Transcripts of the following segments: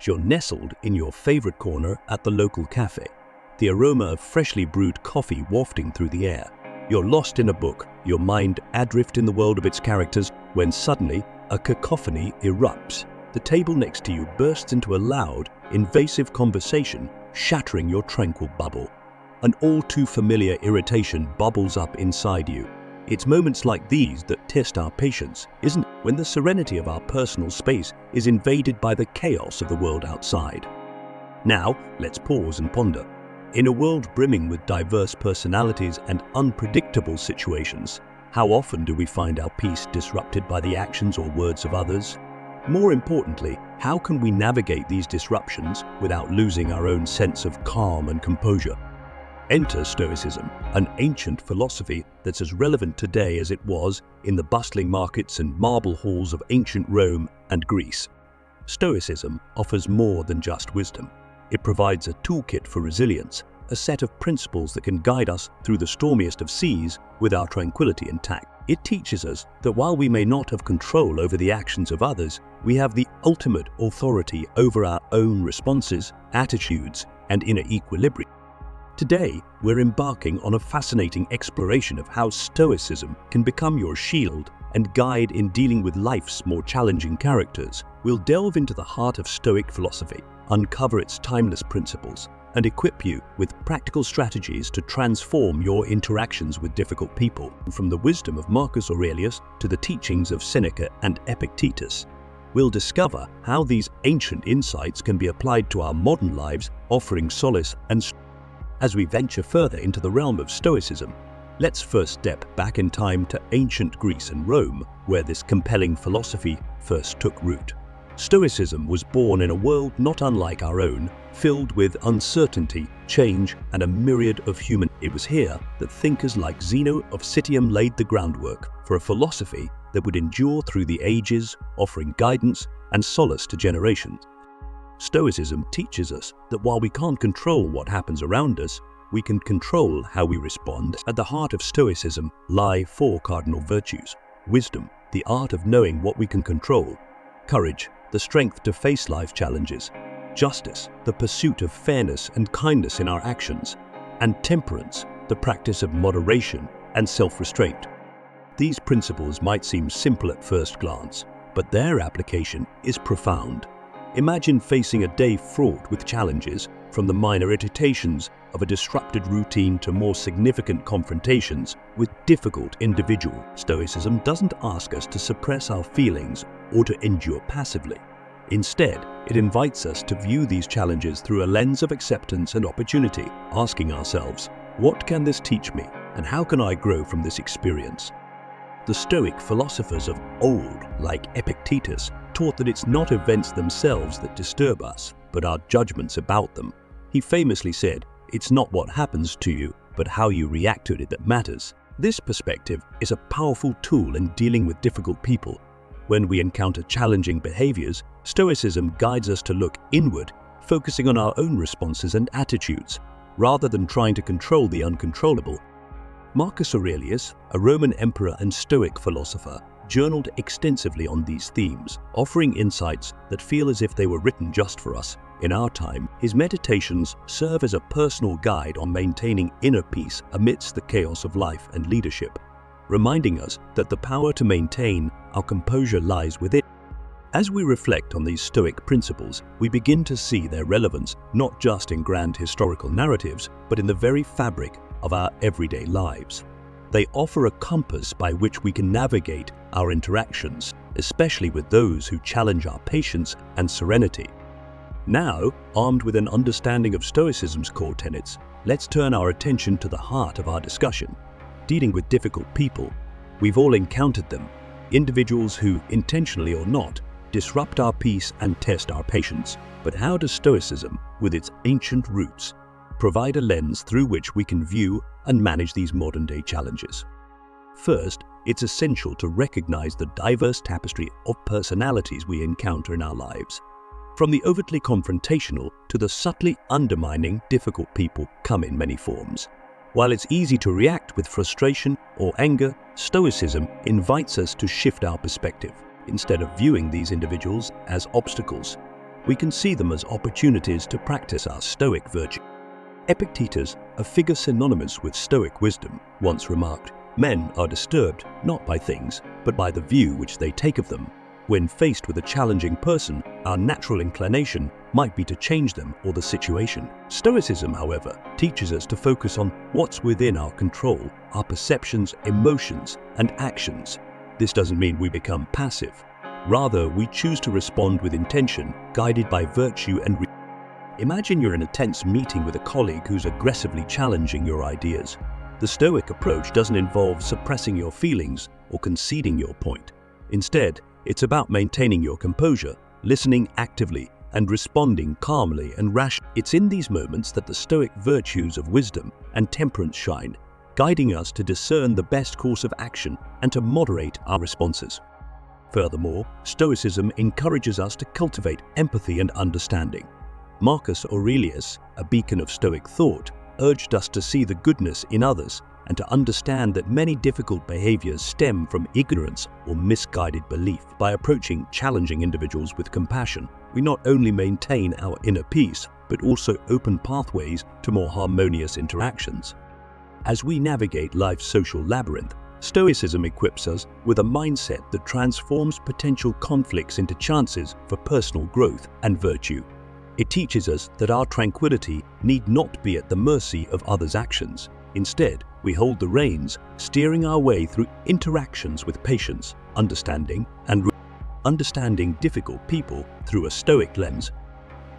You're nestled in your favorite corner at the local cafe, the aroma of freshly brewed coffee wafting through the air. You're lost in a book, your mind adrift in the world of its characters, when suddenly a cacophony erupts. The table next to you bursts into a loud, invasive conversation, shattering your tranquil bubble. An all-too-familiar irritation bubbles up inside you. It's moments like these that test our patience, isn't it? When the serenity of our personal space is invaded by the chaos of the world outside. Now, let's pause and ponder. In a world brimming with diverse personalities and unpredictable situations, how often do we find our peace disrupted by the actions or words of others? More importantly, how can we navigate these disruptions without losing our own sense of calm and composure? Enter Stoicism, an ancient philosophy that's as relevant today as it was in the bustling markets and marble halls of ancient Rome and Greece. Stoicism offers more than just wisdom. It provides a toolkit for resilience, a set of principles that can guide us through the stormiest of seas with our tranquility intact. It teaches us that while we may not have control over the actions of others, we have the ultimate authority over our own responses, attitudes, and inner equilibrium. Today, we're embarking on a fascinating exploration of how Stoicism can become your shield and guide in dealing with life's more challenging characters. We'll delve into the heart of Stoic philosophy, uncover its timeless principles, and equip you with practical strategies to transform your interactions with difficult people. From the wisdom of Marcus Aurelius to the teachings of Seneca and Epictetus, we'll discover how these ancient insights can be applied to our modern lives, offering solace and strength. As we venture further into the realm of Stoicism, let's first step back in time to ancient Greece and Rome, where this compelling philosophy first took root. Stoicism was born in a world not unlike our own, filled with uncertainty, change, and a myriad of human. It was here that thinkers like Zeno of Citium laid the groundwork for a philosophy that would endure through the ages, offering guidance and solace to generations. Stoicism teaches us that while we can't control what happens around us, we can control how we respond. At the heart of Stoicism lie four cardinal virtues: wisdom, the art of knowing what we can control; courage, the strength to face life challenges; justice, the pursuit of fairness and kindness in our actions; and temperance, the practice of moderation and self-restraint. These principles might seem simple at first glance, but their application is profound. Imagine facing a day fraught with challenges, from the minor irritations of a disrupted routine to more significant confrontations with difficult individuals. Stoicism doesn't ask us to suppress our feelings or to endure passively. Instead, it invites us to view these challenges through a lens of acceptance and opportunity, asking ourselves, what can this teach me, and how can I grow from this experience? The Stoic philosophers of old, like Epictetus, taught that it's not events themselves that disturb us, but our judgments about them. He famously said, "It's not what happens to you, but how you react to it that matters." This perspective is a powerful tool in dealing with difficult people. When we encounter challenging behaviors, Stoicism guides us to look inward, focusing on our own responses and attitudes, rather than trying to control the uncontrollable. Marcus Aurelius, a Roman emperor and Stoic philosopher, journaled extensively on these themes, offering insights that feel as if they were written just for us. In our time, his meditations serve as a personal guide on maintaining inner peace amidst the chaos of life and leadership, reminding us that the power to maintain our composure lies within. As we reflect on these Stoic principles, we begin to see their relevance not just in grand historical narratives, but in the very fabric of our everyday lives. They offer a compass by which we can navigate our interactions, especially with those who challenge our patience and serenity. Now, armed with an understanding of Stoicism's core tenets, let's turn our attention to the heart of our discussion. Dealing with difficult people, we've all encountered them, individuals who, intentionally or not, disrupt our peace and test our patience. But how does Stoicism, with its ancient roots, provide a lens through which we can view and manage these modern-day challenges? First, it's essential to recognize the diverse tapestry of personalities we encounter in our lives. From the overtly confrontational to the subtly undermining, difficult people come in many forms. While it's easy to react with frustration or anger, Stoicism invites us to shift our perspective. Instead of viewing these individuals as obstacles, we can see them as opportunities to practice our Stoic virtue. Epictetus, a figure synonymous with Stoic wisdom, once remarked, "Men are disturbed not by things, but by the view which they take of them. When faced with a challenging person, our natural inclination might be to change them or the situation." Stoicism, however, teaches us to focus on what's within our control, our perceptions, emotions, and actions. This doesn't mean we become passive. Rather, we choose to respond with intention, guided by virtue and Imagine you're in a tense meeting with a colleague who's aggressively challenging your ideas. The Stoic approach doesn't involve suppressing your feelings or conceding your point. Instead, it's about maintaining your composure, listening actively, and responding calmly and rationally. It's in these moments that the Stoic virtues of wisdom and temperance shine, guiding us to discern the best course of action and to moderate our responses. Furthermore, Stoicism encourages us to cultivate empathy and understanding. Marcus Aurelius, a beacon of Stoic thought, urged us to see the goodness in others and to understand that many difficult behaviors stem from ignorance or misguided belief. By approaching challenging individuals with compassion, we not only maintain our inner peace, but also open pathways to more harmonious interactions. As we navigate life's social labyrinth, Stoicism equips us with a mindset that transforms potential conflicts into chances for personal growth and virtue. It teaches us that our tranquility need not be at the mercy of others' actions. Instead, we hold the reins, steering our way through interactions with patience, understanding difficult people through a Stoic lens.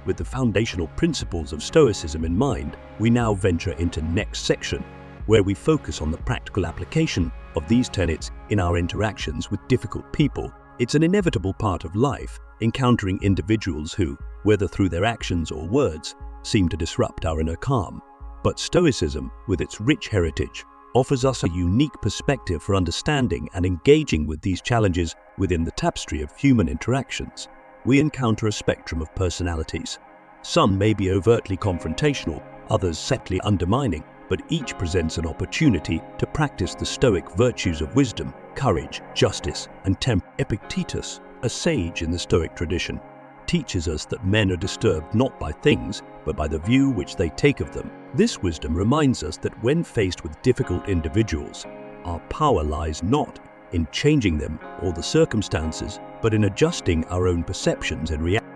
With the foundational principles of Stoicism in mind, we now venture into next section, where we focus on the practical application of these tenets in our interactions with difficult people. It's an inevitable part of life, encountering individuals who, whether through their actions or words, seem to disrupt our inner calm. But Stoicism, with its rich heritage, offers us a unique perspective for understanding and engaging with these challenges within the tapestry of human interactions. We encounter a spectrum of personalities. Some may be overtly confrontational, others subtly undermining, but each presents an opportunity to practice the Stoic virtues of wisdom, courage, justice, and temperance. Epictetus, a sage in the Stoic tradition, teaches us that men are disturbed not by things, but by the view which they take of them. This wisdom reminds us that when faced with difficult individuals, our power lies not in changing them or the circumstances, but in adjusting our own perceptions and reactions.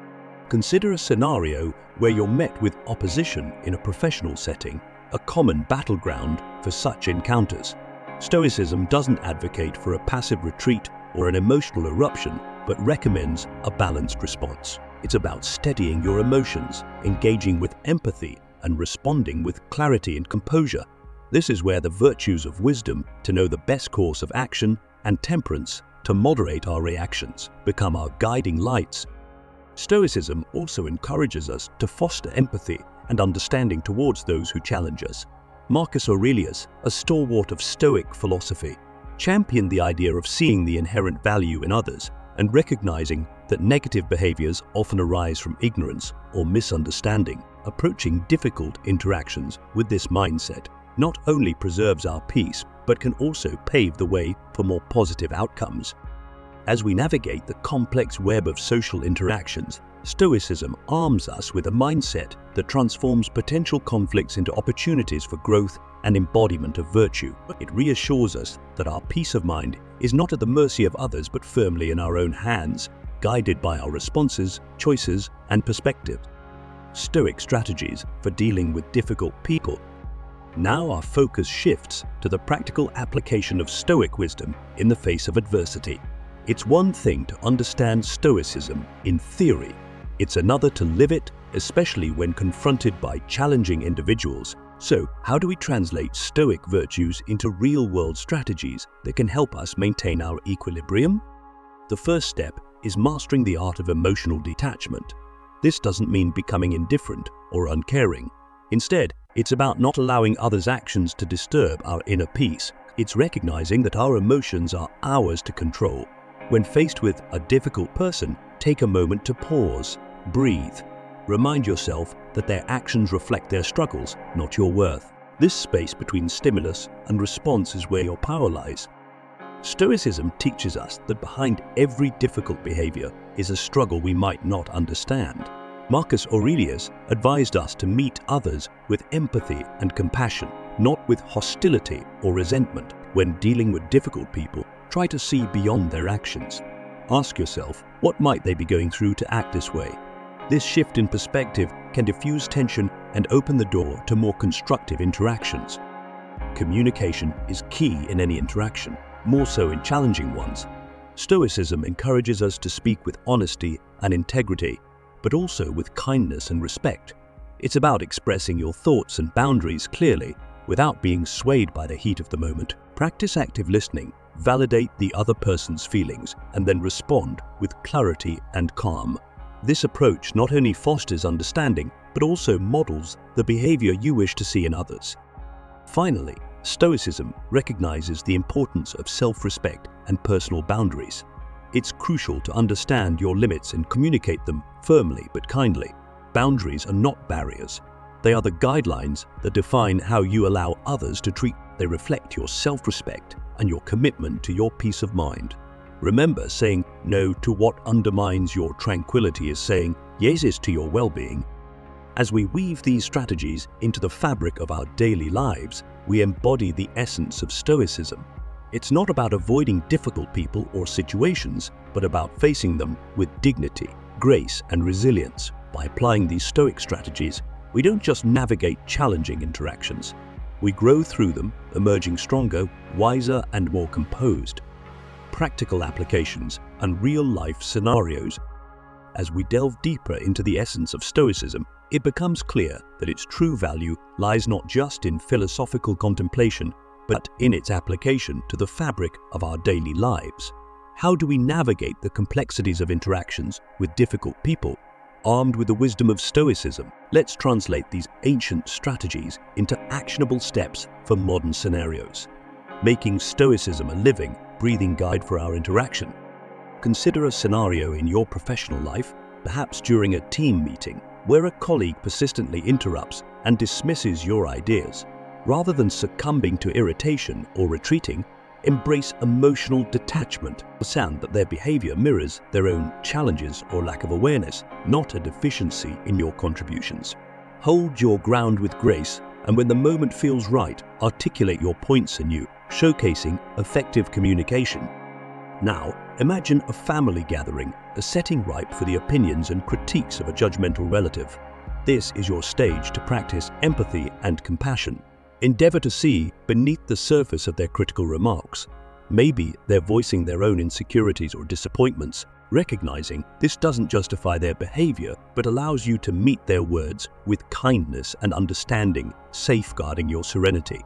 Consider a scenario where you're met with opposition in a professional setting, a common battleground for such encounters. Stoicism doesn't advocate for a passive retreat or an emotional eruption, but recommends a balanced response. It's about steadying your emotions, engaging with empathy, and responding with clarity and composure. This is where the virtues of wisdom, to know the best course of action, and temperance, to moderate our reactions, become our guiding lights. Stoicism also encourages us to foster empathy and understanding towards those who challenge us. Marcus Aurelius, a stalwart of Stoic philosophy, championed the idea of seeing the inherent value in others and recognizing that negative behaviors often arise from ignorance or misunderstanding. Approaching difficult interactions with this mindset not only preserves our peace, but can also pave the way for more positive outcomes. As we navigate the complex web of social interactions, Stoicism arms us with a mindset that transforms potential conflicts into opportunities for growth and embodiment of virtue. It reassures us that our peace of mind is not at the mercy of others but firmly in our own hands, guided by our responses, choices, and perspectives. Stoic strategies for dealing with difficult people. Now our focus shifts to the practical application of Stoic wisdom in the face of adversity. It's one thing to understand Stoicism in theory. It's another to live it, especially when confronted by challenging individuals. So, how do we translate Stoic virtues into real-world strategies that can help us maintain our equilibrium? The first step is mastering the art of emotional detachment. This doesn't mean becoming indifferent or uncaring. Instead, it's about not allowing others' actions to disturb our inner peace. It's recognizing that our emotions are ours to control. When faced with a difficult person, take a moment to pause, breathe. Remind yourself that their actions reflect their struggles, not your worth. This space between stimulus and response is where your power lies. Stoicism teaches us that behind every difficult behavior is a struggle we might not understand. Marcus Aurelius advised us to meet others with empathy and compassion, not with hostility or resentment. When dealing with difficult people, try to see beyond their actions. Ask yourself, what might they be going through to act this way? This shift in perspective can diffuse tension and open the door to more constructive interactions. Communication is key in any interaction, more so in challenging ones. Stoicism encourages us to speak with honesty and integrity, but also with kindness and respect. It's about expressing your thoughts and boundaries clearly without being swayed by the heat of the moment. Practice active listening, validate the other person's feelings, and then respond with clarity and calm. This approach not only fosters understanding, but also models the behavior you wish to see in others. Finally, Stoicism recognizes the importance of self-respect and personal boundaries. It's crucial to understand your limits and communicate them firmly but kindly. Boundaries are not barriers. They are the guidelines that define how you allow others to treat you. They reflect your self-respect and your commitment to your peace of mind. Remember, saying no to what undermines your tranquility is saying yes to your well-being. As we weave these strategies into the fabric of our daily lives, we embody the essence of Stoicism. It's not about avoiding difficult people or situations, but about facing them with dignity, grace, and resilience. By applying these Stoic strategies, we don't just navigate challenging interactions. We grow through them, emerging stronger, wiser, and more composed. Practical applications and real-life scenarios. As we delve deeper into the essence of Stoicism, it becomes clear that its true value lies not just in philosophical contemplation, but in its application to the fabric of our daily lives. How do we navigate the complexities of interactions with difficult people? Armed with the wisdom of Stoicism, let's translate these ancient strategies into actionable steps for modern scenarios, making Stoicism a living, breathing guide for our interaction. Consider a scenario in your professional life, perhaps during a team meeting, where a colleague persistently interrupts and dismisses your ideas. Rather than succumbing to irritation or retreating, embrace emotional detachment. Understand that their behavior mirrors their own challenges or lack of awareness, not a deficiency in your contributions. Hold your ground with grace, and when the moment feels right, articulate your points anew, showcasing effective communication. Now, imagine a family gathering, a setting ripe for the opinions and critiques of a judgmental relative. This is your stage to practice empathy and compassion. Endeavor to see beneath the surface of their critical remarks. Maybe they're voicing their own insecurities or disappointments. Recognizing this doesn't justify their behavior, but allows you to meet their words with kindness and understanding, safeguarding your serenity.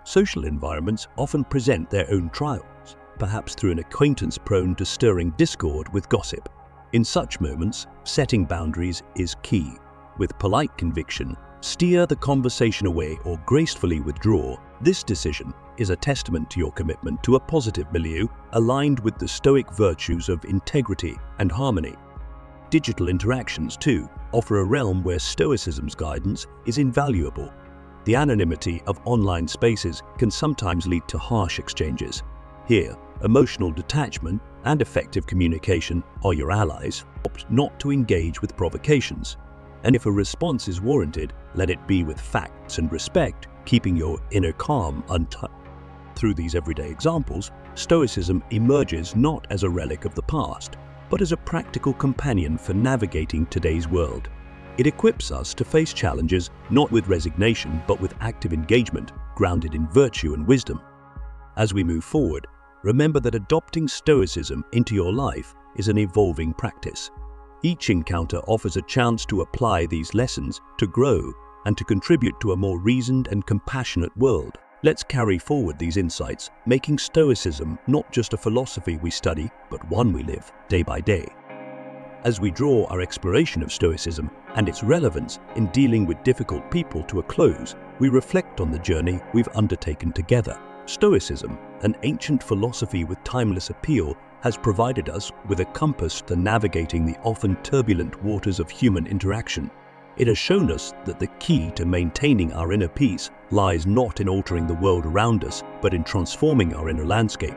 Social environments often present their own trials, perhaps through an acquaintance prone to stirring discord with gossip. In such moments, setting boundaries is key. With polite conviction, steer the conversation away or gracefully withdraw. This decision is a testament to your commitment to a positive milieu aligned with the Stoic virtues of integrity and harmony. Digital interactions, too, offer a realm where Stoicism's guidance is invaluable. The anonymity of online spaces can sometimes lead to harsh exchanges. Here, emotional detachment and effective communication are your allies. Opt not to engage with provocations. And if a response is warranted, let it be with facts and respect, keeping your inner calm untouched. Through these everyday examples, Stoicism emerges not as a relic of the past, but as a practical companion for navigating today's world. It equips us to face challenges not with resignation, but with active engagement, grounded in virtue and wisdom. As we move forward, remember that adopting Stoicism into your life is an evolving practice. Each encounter offers a chance to apply these lessons, to grow, and to contribute to a more reasoned and compassionate world. Let's carry forward these insights, making Stoicism not just a philosophy we study, but one we live day by day. As we draw our exploration of Stoicism and its relevance in dealing with difficult people to a close, we reflect on the journey we've undertaken together. Stoicism, an ancient philosophy with timeless appeal, has provided us with a compass to navigating the often turbulent waters of human interaction. It has shown us that the key to maintaining our inner peace lies not in altering the world around us, but in transforming our inner landscape.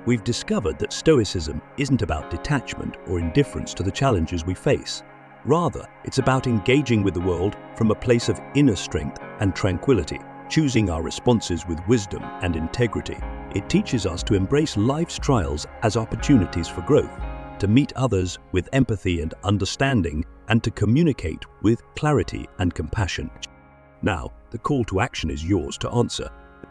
We've discovered that Stoicism isn't about detachment or indifference to the challenges we face. Rather, it's about engaging with the world from a place of inner strength and tranquility, choosing our responses with wisdom and integrity. It teaches us to embrace life's trials as opportunities for growth, to meet others with empathy and understanding, and to communicate with clarity and compassion. Now, the call to action is yours to answer.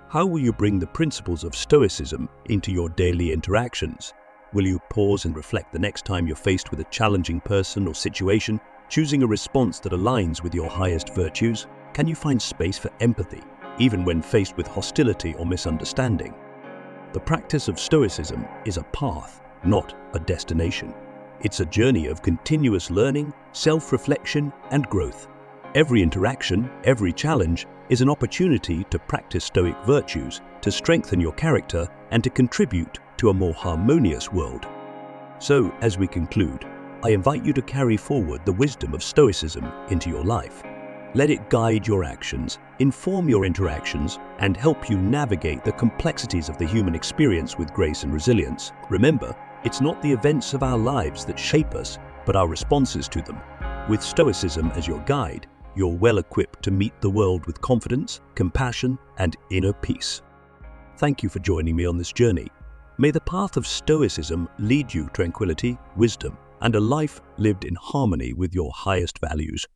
How will you bring the principles of Stoicism into your daily interactions? Will you pause and reflect the next time you're faced with a challenging person or situation, choosing a response that aligns with your highest virtues? Can you find space for empathy, even when faced with hostility or misunderstanding? The practice of Stoicism is a path, not a destination. It's a journey of continuous learning, self-reflection, and growth. Every interaction, every challenge is an opportunity to practice Stoic virtues, to strengthen your character, and to contribute to a more harmonious world. So, as we conclude, I invite you to carry forward the wisdom of Stoicism into your life. Let it guide your actions, inform your interactions, and help you navigate the complexities of the human experience with grace and resilience. Remember, it's not the events of our lives that shape us, but our responses to them. With Stoicism as your guide, you're well equipped to meet the world with confidence, compassion, and inner peace. Thank you for joining me on this journey. May the path of Stoicism lead you to tranquility, wisdom, and a life lived in harmony with your highest values.